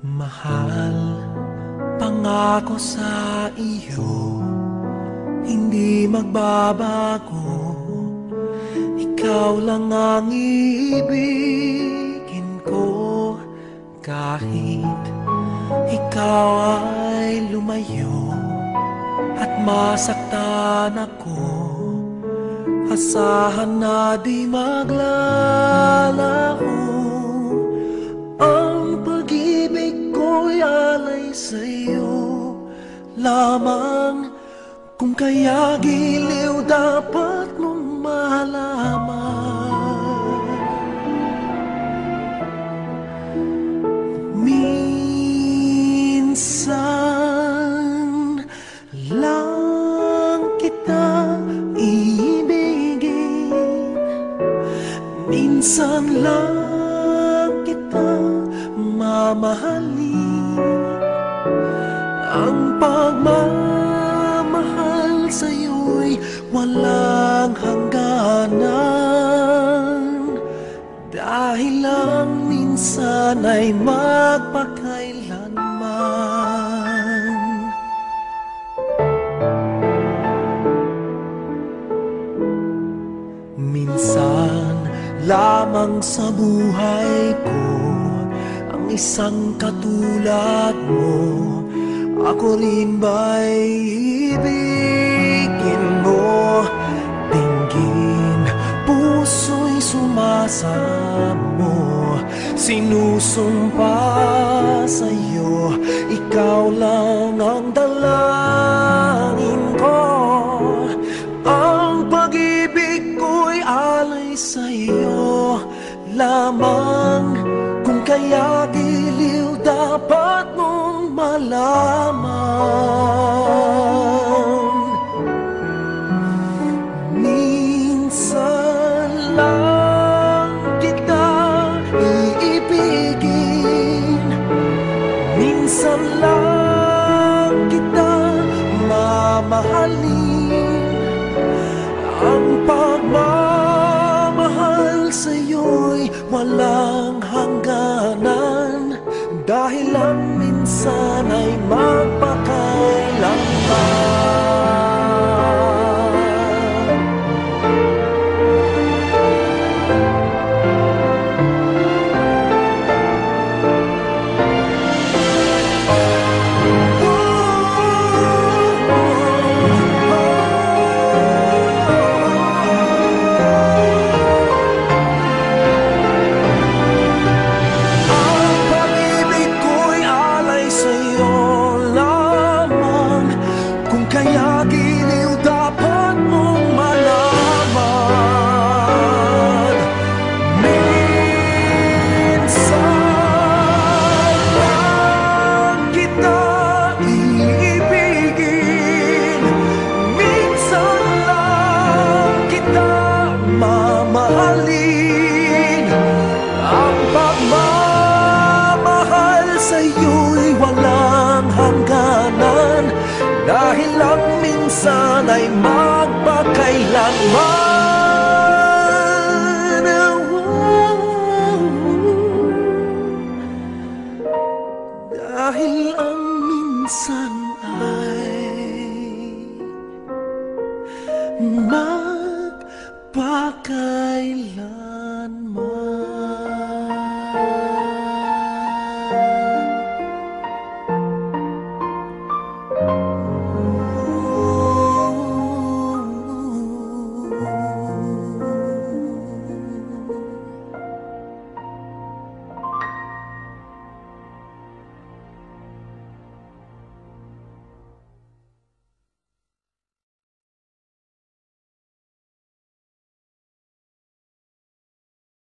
Mahal, pangako sa iyo, hindi magbabago. Ikaw lang ang iibigin ko, kahit ikaw ay lumayo at masaktan ako. Asahan na di maglalaho. Ang pag-ibig ko'y alay sa'yo lamang. Kung kaya giliw dapat mong malaman. Minsan lang kita iibigin, minsan lang kita mamahalin. Ang pagmamahal sa'yo'y walang hangganan, dahil lang minsan ay magpakailanman. Minsan lamang sa buhay ko ang isang katulad mo. Ako rin ba'y ibigin mo? Tinggin, puso'y sumasamo. Sinusumpa sa'yo, ikaw lang ang dalangin ko. Ang pag-ibig ko'y alay sa'yo lamang. Kung kaya giliw dapat mong malaman. Minsan lang kita iibigin, minsan lang kita mamahalin. Ang pagmamahal sa'yo'y walang hangganan, dahil lang minsan ay magpakailanman. Dahil lang minsan ay magpakailanman. Dahil lang minsan ay magpakailanman.